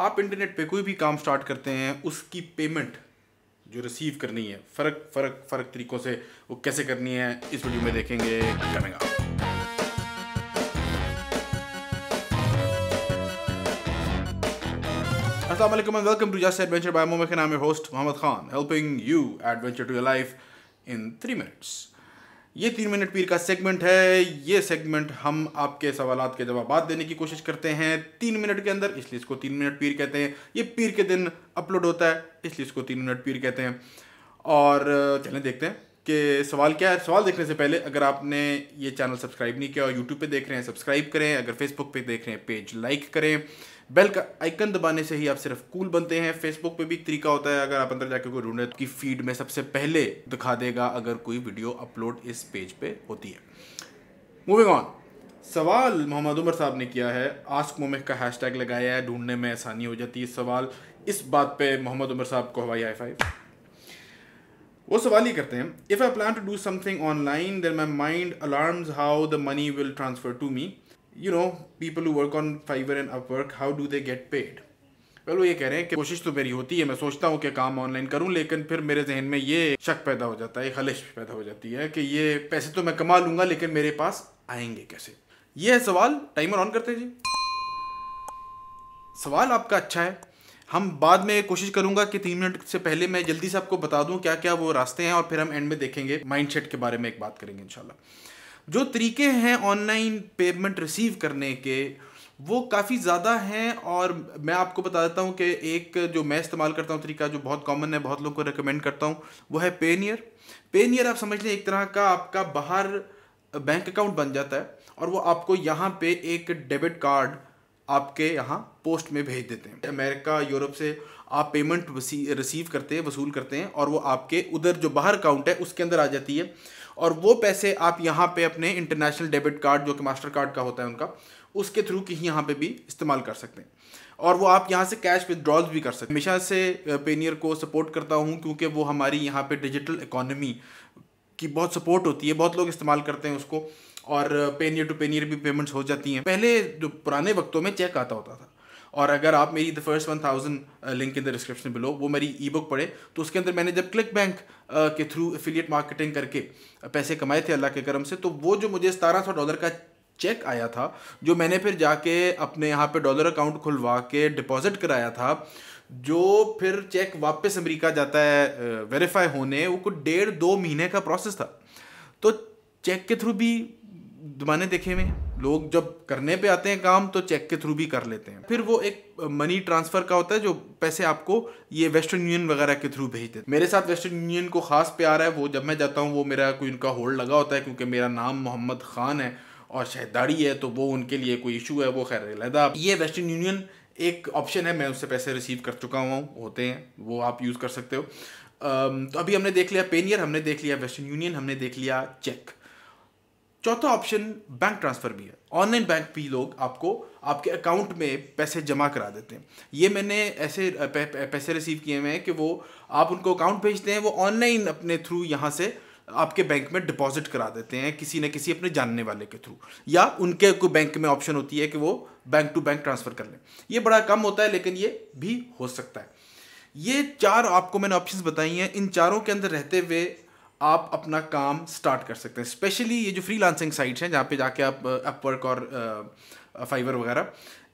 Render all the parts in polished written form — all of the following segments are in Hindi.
आप इंटरनेट पे कोई भी काम स्टार्ट करते हैं, उसकी पेमेंट जो रिसीव करनी है फ़र्क तरीक़ों से वो कैसे करनी है, इस वीडियो में देखेंगे। Coming up. अस्सलाम वालेकुम and welcome to just adventure by Mohammad Khan. I am your host Mohammad Khan, helping you adventure to your life in 3 minutes. ये 3 मिनट पीर का सेगमेंट है। ये सेगमेंट हम आपके सवालात के जवाब देने की कोशिश करते हैं 3 मिनट के अंदर, इसलिए इसको 3 मिनट पीर कहते हैं। ये पीर के दिन अपलोड होता है, इसलिए इसको 3 मिनट पीर कहते हैं। और चलें देखते हैं कि सवाल क्या है। सवाल देखने से पहले अगर आपने ये चैनल सब्सक्राइब नहीं किया और यूट्यूब पे देख रहे हैं सब्सक्राइब करें, अगर फेसबुक पे देख रहे हैं पेज लाइक करें, बेल का आइकन दबाने से ही आप सिर्फ कूल बनते हैं। फेसबुक पे भी एक तरीका होता है, अगर आप अंदर जाके कोई ढूंढे तो की फीड में सबसे पहले दिखा देगा अगर कोई वीडियो अपलोड इस पेज पे होती है। मूविंग ऑन, सवाल मोहम्मद उमर साहब ने किया है। आस्क मोमिक का हैशटैग लगाया है, ढूंढने में आसानी हो जाती है सवाल। इस बात पे मोहम्मद उमर साहब को हवाई हाई फाइव। वो सवाल ही करते हैं, if I plan to do something online then my mind alarms how the money will transfer to me. You know, people who work on Fiverr and Upwork, how do they get paid? Well, वो ये कह रहे हैं कि कोशिश तो मेरी होती है, मैं सोचता हूँ कि काम ऑनलाइन करूँ, लेकिन फिर मेरे जहन में ये शक पैदा हो जाता है, खलिश पैदा हो जाती है कि ये पैसे तो मैं कमा लूँगा लेकिन मेरे पास आएंगे कैसे। ये है सवाल। टाइमर ऑन करते हैं जी। सवाल आपका अच्छा है। हम बाद में कोशिश करूँगा कि 3 मिनट से पहले मैं जल्दी से आपको बता दूँ क्या क्या वो रास्ते हैं, और फिर हम एंड में देखेंगे माइंडसेट के बारे में एक बात करेंगे इंशाल्लाह। जो तरीके हैं ऑनलाइन पेमेंट रिसीव करने के वो काफ़ी ज़्यादा हैं, और मैं आपको बता देता हूँ कि एक जो मैं इस्तेमाल करता हूँ तरीका जो बहुत कॉमन है, बहुत लोगों को रेकमेंड करता हूँ, वो है पेनियर। पेनियर आप समझ लें एक तरह का आपका बाहर बैंक अकाउंट बन जाता है, और वो आपको यहाँ पे एक डेबिट कार्ड आपके यहाँ पोस्ट में भेज देते हैं। अमेरिका यूरोप से आप पेमेंट रिसीव करते हैं, वसूल करते हैं, और वो आपके उधर जो बाहर अकाउंट है उसके अंदर आ जाती है, और वो पैसे आप यहाँ पे अपने इंटरनेशनल डेबिट कार्ड जो कि मास्टर कार्ड का होता है उनका, उसके थ्रू कहीं यहाँ पे भी इस्तेमाल कर सकते हैं, और वो आप यहाँ से कैश विदड्रॉल्स भी कर सकते हैं। हमेशा से पेनियर को सपोर्ट करता हूँ क्योंकि वो हमारी यहाँ पे डिजिटल इकोनॉमी की बहुत सपोर्ट होती है, बहुत लोग इस्तेमाल करते हैं उसको, और पेनियर टू पेनियर भी पेमेंट्स हो जाती हैं। पहले जो पुराने वक्तों में चेक आता होता था, और अगर आप मेरी the first 1000 link in the description below वो मेरी ई बुक पढ़े तो उसके अंदर मैंने जब क्लिक बैंक के थ्रू एफिलिएट मार्केटिंग करके पैसे कमाए थे अल्लाह के करम से, तो वो जो मुझे $1700 का चेक आया था, जो मैंने फिर जाके अपने यहाँ पे डॉलर अकाउंट खुलवा के डिपॉजिट कराया था, जो फिर चेक वापस अमेरिका जाता है वेरीफाई होने, वो कुछ 1.5-2 महीने का प्रोसेस था। तो चेक के थ्रू भी ज़माने देखे में लोग जब करने पे आते हैं काम तो चेक के थ्रू भी कर लेते हैं। फिर वो एक मनी ट्रांसफ़र का होता है जो पैसे आपको ये वेस्टर्न यूनियन वगैरह के थ्रू भेज देते। मेरे साथ वेस्टर्न यूनियन को ख़ास प्यार है। वो जब मैं जाता हूँ वो मेरा कोई उनका होल्ड लगा होता है, क्योंकि मेरा नाम मोहम्मद ख़ान है और शहदारी है, तो वो उनके लिए कोई इशू है, वो खैर अलहदा। ये वेस्टर्न यूनियन एक ऑप्शन है, मैं उससे पैसे रिसीव कर चुका हूँ, होते हैं, वो आप यूज़ कर सकते हो। तो अभी हमने देख लिया पेनियर, हमने देख लिया वेस्टर्न यूनियन, हमने देख लिया चेक। चौथा ऑप्शन बैंक ट्रांसफ़र भी है। ऑनलाइन बैंक भी लोग आपको आपके अकाउंट में पैसे जमा करा देते हैं। ये मैंने ऐसे पैसे रिसीव किए हुए हैं कि वो आप उनको अकाउंट भेजते हैं, वो ऑनलाइन अपने थ्रू यहाँ से आपके बैंक में डिपॉजिट करा देते हैं किसी न किसी अपने जानने वाले के थ्रू, या उनके कोई बैंक में ऑप्शन होती है कि वो बैंक टू बैंक ट्रांसफ़र कर लें। ये बड़ा कम होता है लेकिन ये भी हो सकता है। ये 4 आपको मैंने ऑप्शंस बताई हैं, इन चारों के अंदर रहते हुए आप अपना काम स्टार्ट कर सकते हैं। स्पेशली ये जो फ्रीलांसिंग साइट्स हैं जहाँ पे जाके आप अपवर्क और फाइवर वगैरह,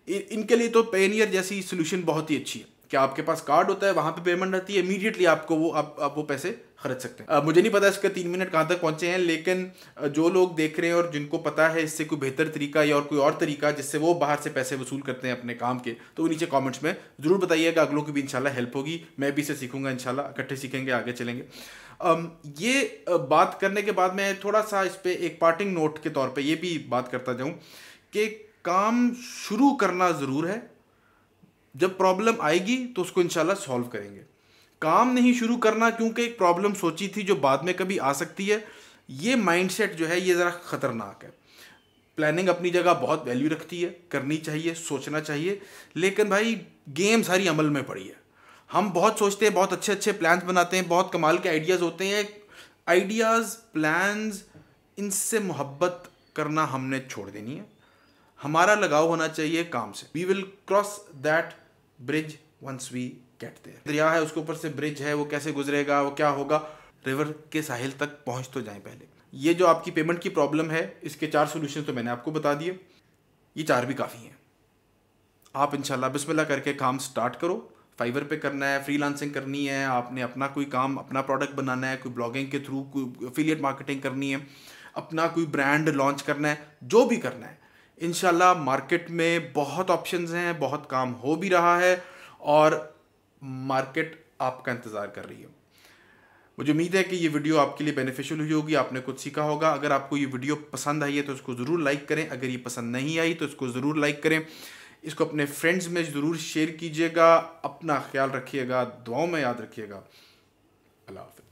इनके लिए तो पेनियर जैसी सोल्यूशन बहुत ही अच्छी है कि आपके पास कार्ड होता है, वहाँ पे पेमेंट आती है, इमीडिएटली आपको वो आप वो पैसे खर्च सकते हैं। मुझे नहीं पता इसके 3 मिनट कहाँ तक पहुँचे हैं, लेकिन जो लोग देख रहे हैं और जिनको पता है इससे कोई बेहतर तरीका या और कोई और तरीका जिससे वो बाहर से पैसे वसूल करते हैं अपने काम के, तो नीचे कमेंट्स में ज़रूर बताइएगा। अगलों की भी इंशाल्लाह हेल्प होगी, मैं भी इसे सीखूंगा इंशाल्लाह, इकट्ठे सीखेंगे, आगे चलेंगे। ये बात करने के बाद मैं थोड़ा सा इस पर एक पार्टिंग नोट के तौर पर ये भी बात करता जाऊँ कि काम शुरू करना ज़रूर है, जब प्रॉब्लम आएगी तो उसको इंशाल्लाह सॉल्व करेंगे। काम नहीं शुरू करना क्योंकि एक प्रॉब्लम सोची थी जो बाद में कभी आ सकती है, ये माइंडसेट जो है ये ज़रा ख़तरनाक है। प्लानिंग अपनी जगह बहुत वैल्यू रखती है, करनी चाहिए, सोचना चाहिए, लेकिन भाई गेम सारी अमल में पड़ी है। हम बहुत सोचते हैं, बहुत अच्छे अच्छे प्लान्स बनाते हैं, बहुत कमाल के आइडियाज़ होते हैं, आइडियाज़ प्लान्स इनसे मोहब्बत करना हमने छोड़ देनी है। हमारा लगाव होना चाहिए काम से। We will cross that bridge once we get there. दरिया है, उसके ऊपर से ब्रिज है, वो कैसे गुजरेगा, वो क्या होगा, रिवर के साहिल तक पहुंच तो जाएं पहले। ये जो आपकी पेमेंट की प्रॉब्लम है, इसके 4 सॉल्यूशन तो मैंने आपको बता दिए, ये 4 भी काफ़ी हैं। आप इंशाल्लाह बिस्मिल्लाह करके काम स्टार्ट करो। फाइवर पे करना है, फ्रीलांसिंग करनी है, आपने अपना कोई काम, अपना प्रोडक्ट बनाना है, कोई ब्लॉगिंग के थ्रू कोई एफिलिएट मार्केटिंग करनी है, अपना कोई ब्रांड लॉन्च करना है, जो भी करना है, इंशाल्लाह मार्केट में बहुत ऑप्शंस हैं, बहुत काम हो भी रहा है और मार्केट आपका इंतज़ार कर रही है। मुझे उम्मीद है कि ये वीडियो आपके लिए बेनिफिशियल हुई होगी, आपने कुछ सीखा होगा। अगर आपको ये वीडियो पसंद आई है तो इसको ज़रूर लाइक करें, अगर ये पसंद नहीं आई तो इसको ज़रूर लाइक करें, इसको अपने फ्रेंड्स में ज़रूर शेयर कीजिएगा। अपना ख्याल रखिएगा, दुआओं में याद रखिएगा। अल्लाह हाफ़िज़।